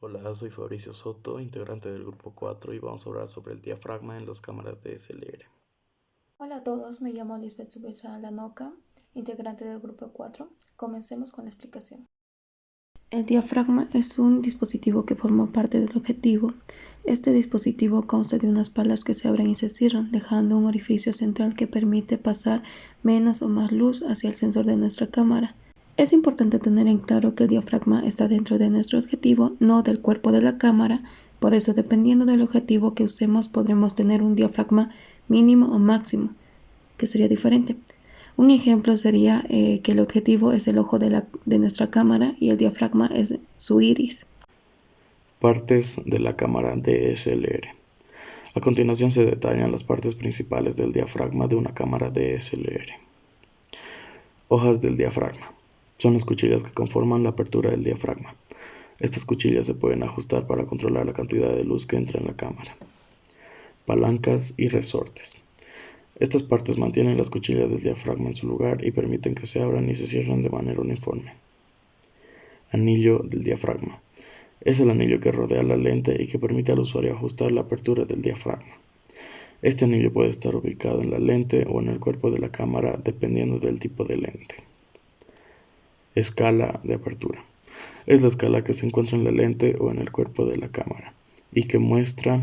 Hola, soy Fabricio Soto, integrante del grupo 4 y vamos a hablar sobre el diafragma en las cámaras de DSLR. Hola a todos, me llamo Lisbeth Subirán Lanoca, integrante del grupo 4. Comencemos con la explicación. El diafragma es un dispositivo que forma parte del objetivo. Este dispositivo consta de unas palas que se abren y se cierran, dejando un orificio central que permite pasar menos o más luz hacia el sensor de nuestra cámara. Es importante tener en claro que el diafragma está dentro de nuestro objetivo, no del cuerpo de la cámara. Por eso, dependiendo del objetivo que usemos, podremos tener un diafragma mínimo o máximo, que sería diferente. Un ejemplo sería que el objetivo es el ojo de nuestra cámara y el diafragma es su iris. Partes de la cámara DSLR. A continuación se detallan las partes principales del diafragma de una cámara DSLR. Hojas del diafragma. Son las cuchillas que conforman la apertura del diafragma. Estas cuchillas se pueden ajustar para controlar la cantidad de luz que entra en la cámara. Palancas y resortes. Estas partes mantienen las cuchillas del diafragma en su lugar y permiten que se abran y se cierren de manera uniforme. Anillo del diafragma. Es el anillo que rodea la lente y que permite al usuario ajustar la apertura del diafragma. Este anillo puede estar ubicado en la lente o en el cuerpo de la cámara dependiendo del tipo de lente. Escala de apertura. Es la escala que se encuentra en la lente o en el cuerpo de la cámara y que muestra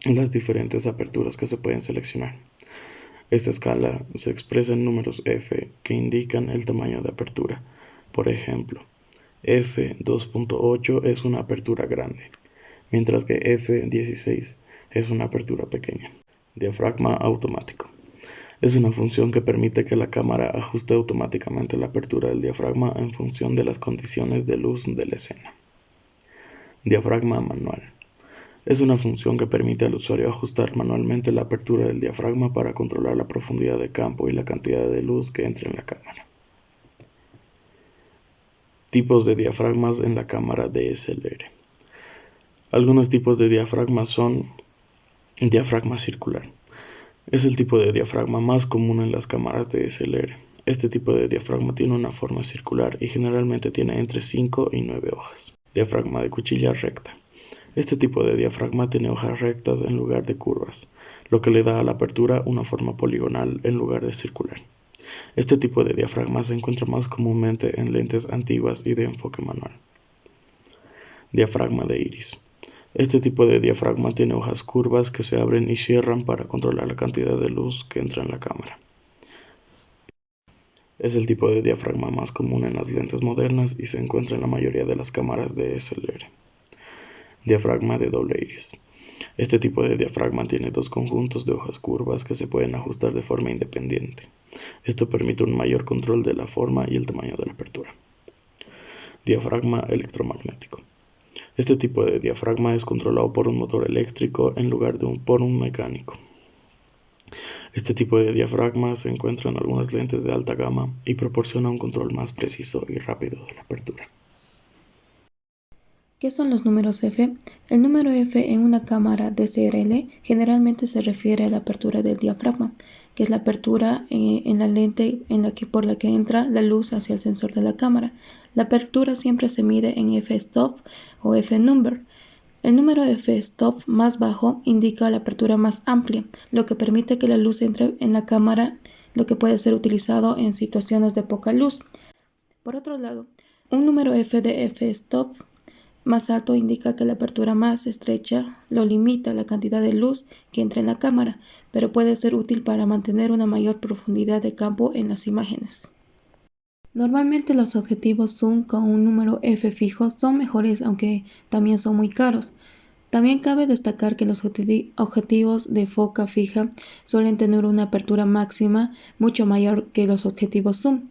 las diferentes aperturas que se pueden seleccionar. Esta escala se expresa en números F que indican el tamaño de apertura. Por ejemplo, F2.8 es una apertura grande, mientras que F16 es una apertura pequeña. Diafragma automático. Es una función que permite que la cámara ajuste automáticamente la apertura del diafragma en función de las condiciones de luz de la escena. Diafragma manual. Es una función que permite al usuario ajustar manualmente la apertura del diafragma para controlar la profundidad de campo y la cantidad de luz que entra en la cámara. Tipos de diafragmas en la cámara DSLR. Algunos tipos de diafragmas son diafragma circular. Es el tipo de diafragma más común en las cámaras DSLR. Este tipo de diafragma tiene una forma circular y generalmente tiene entre 5 y 9 hojas. Diafragma de cuchilla recta. Este tipo de diafragma tiene hojas rectas en lugar de curvas, lo que le da a la apertura una forma poligonal en lugar de circular. Este tipo de diafragma se encuentra más comúnmente en lentes antiguas y de enfoque manual. Diafragma de iris. Este tipo de diafragma tiene hojas curvas que se abren y cierran para controlar la cantidad de luz que entra en la cámara. Es el tipo de diafragma más común en las lentes modernas y se encuentra en la mayoría de las cámaras DSLR. Diafragma de doble iris. Este tipo de diafragma tiene dos conjuntos de hojas curvas que se pueden ajustar de forma independiente. Esto permite un mayor control de la forma y el tamaño de la apertura. Diafragma electromagnético. Este tipo de diafragma es controlado por un motor eléctrico en lugar de por un mecánico. Este tipo de diafragma se encuentra en algunas lentes de alta gama y proporciona un control más preciso y rápido de la apertura. ¿Qué son los números F? El número F en una cámara DSLR generalmente se refiere a la apertura del diafragma, que es la apertura en la lente por la que entra la luz hacia el sensor de la cámara. La apertura siempre se mide en f-stop o f-number. El número f-stop más bajo indica la apertura más amplia, lo que permite que la luz entre en la cámara, lo que puede ser utilizado en situaciones de poca luz. Por otro lado, un número F de f-stop más alto indica que la apertura más estrecha lo limita la cantidad de luz que entra en la cámara, pero puede ser útil para mantener una mayor profundidad de campo en las imágenes. Normalmente los objetivos zoom con un número F fijo son mejores, aunque también son muy caros. También cabe destacar que los objetivos de foca fija suelen tener una apertura máxima mucho mayor que los objetivos zoom.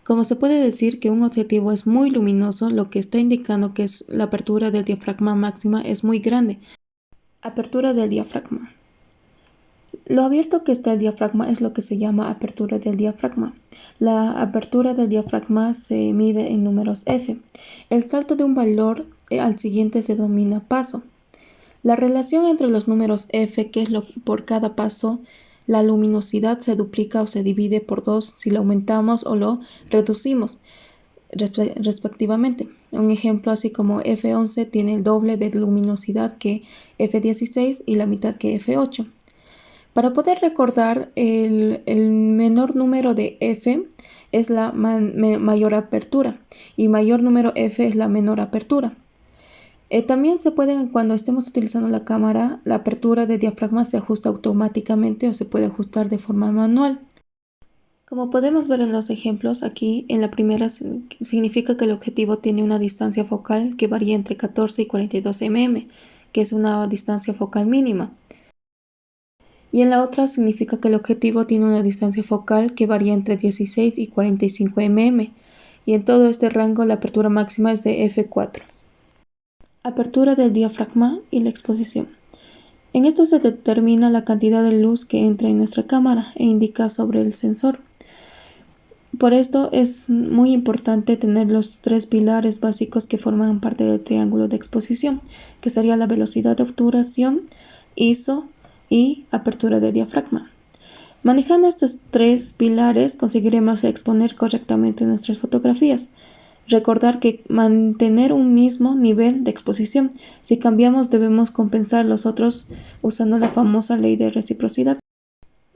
Como se puede decir que un objetivo es muy luminoso, lo que está indicando que la apertura del diafragma máxima es muy grande. Apertura del diafragma. Lo abierto que está el diafragma es lo que se llama apertura del diafragma. La apertura del diafragma se mide en números F. El salto de un valor al siguiente se denomina paso. La relación entre los números F, que es por cada paso, la luminosidad se duplica o se divide por 2 si lo aumentamos o lo reducimos. respectivamente. Un ejemplo así como F11 tiene el doble de luminosidad que F16 y la mitad que F8. Para poder recordar, el menor número de F es la mayor apertura y mayor número F es la menor apertura. También se puede, cuando estemos utilizando la cámara, la apertura de diafragma se ajusta automáticamente o se puede ajustar de forma manual. Como podemos ver en los ejemplos, aquí en la primera significa que el objetivo tiene una distancia focal que varía entre 14 y 42 mm, que es una distancia focal mínima. Y en la otra significa que el objetivo tiene una distancia focal que varía entre 16 y 45 mm, y en todo este rango la apertura máxima es de f4. Apertura del diafragma y la exposición. En esto se determina la cantidad de luz que entra en nuestra cámara e indica sobre el sensor. Por esto es muy importante tener los tres pilares básicos que forman parte del triángulo de exposición, que sería la velocidad de obturación, ISO y apertura de diafragma. Manejando estos tres pilares conseguiremos exponer correctamente nuestras fotografías. Recordar que mantener un mismo nivel de exposición. Si cambiamos debemos compensar los otros usando la famosa ley de reciprocidad.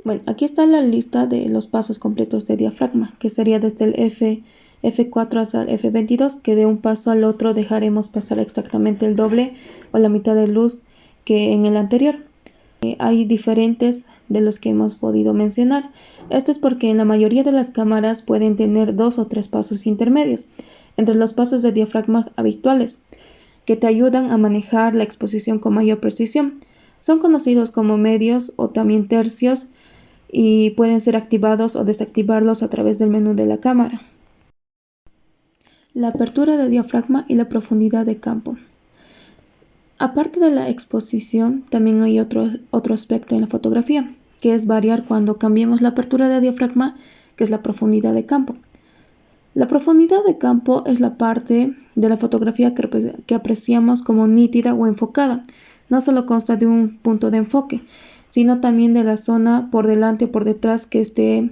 Bueno, aquí está la lista de los pasos completos de diafragma, que sería desde el F4 hasta el F22, que de un paso al otro dejaremos pasar exactamente el doble o la mitad de luz que en el anterior. Hay diferentes de los que hemos podido mencionar. Esto es porque en la mayoría de las cámaras pueden tener 2 o 3 pasos intermedios entre los pasos de diafragma habituales, que te ayudan a manejar la exposición con mayor precisión. Son conocidos como medios o también tercios y pueden ser activados o desactivarlos a través del menú de la cámara. La apertura de diafragma y la profundidad de campo. Aparte de la exposición, también hay otro aspecto en la fotografía, que es variar cuando cambiemos la apertura de diafragma, que es la profundidad de campo. La profundidad de campo es la parte de la fotografía que apreciamos como nítida o enfocada. No solo consta de un punto de enfoque, sino también de la zona por delante o por detrás que esté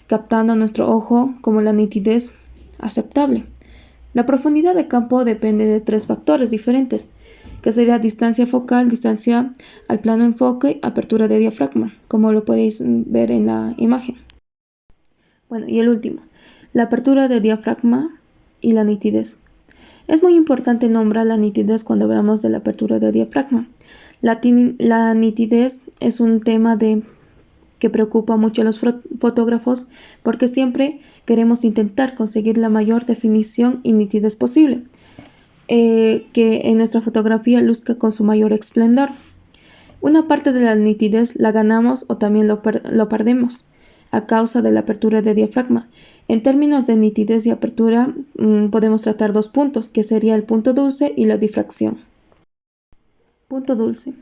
captando nuestro ojo como la nitidez aceptable. La profundidad de campo depende de 3 factores diferentes, que sería distancia focal, distancia al plano enfoque, apertura de diafragma, como lo podéis ver en la imagen. Bueno, y el último, la apertura de diafragma y la nitidez. Es muy importante nombrar la nitidez cuando hablamos de la apertura de diafragma. La nitidez es un tema que preocupa mucho a los fotógrafos porque siempre queremos intentar conseguir la mayor definición y nitidez posible, que en nuestra fotografía luzca con su mayor esplendor. Una parte de la nitidez la ganamos o también lo perdemos a causa de la apertura de diafragma. En términos de nitidez y apertura podemos tratar 2 puntos, que sería el punto dulce y la difracción. Punto dulce.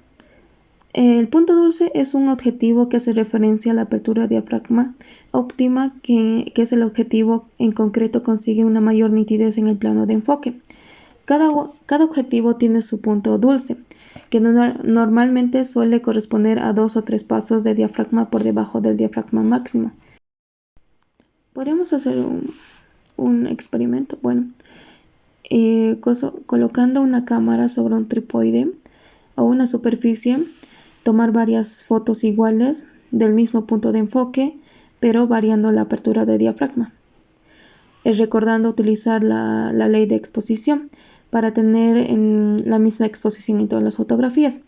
El punto dulce es un objetivo que hace referencia a la apertura diafragma óptima, que es el objetivo en concreto consigue una mayor nitidez en el plano de enfoque. Cada objetivo tiene su punto dulce, que normalmente suele corresponder a 2 o 3 pasos de diafragma por debajo del diafragma máximo. Podríamos hacer un experimento. Bueno, colocando una cámara sobre un trípode o una superficie, tomar varias fotos iguales del mismo punto de enfoque, pero variando la apertura de diafragma. Recordando utilizar la ley de exposición para tener la misma exposición en todas las fotografías.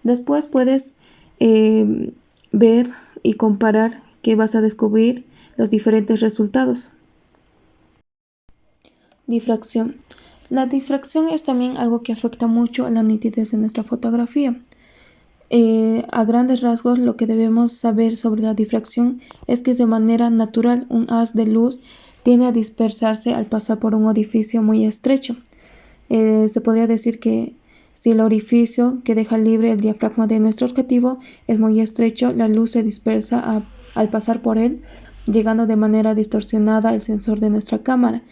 Después puedes ver y comparar que vas a descubrir los diferentes resultados. Difracción. La difracción es también algo que afecta mucho a la nitidez de nuestra fotografía. A grandes rasgos, lo que debemos saber sobre la difracción es que de manera natural un haz de luz tiende a dispersarse al pasar por un orificio muy estrecho. Se podría decir que si el orificio que deja libre el diafragma de nuestro objetivo es muy estrecho, la luz se dispersa al pasar por él, llegando de manera distorsionada al sensor de nuestra cámara.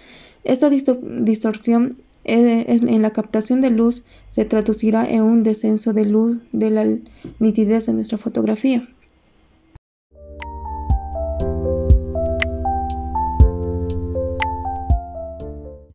Esta distorsión en la captación de luz se traducirá en un descenso de luz de la nitidez de nuestra fotografía.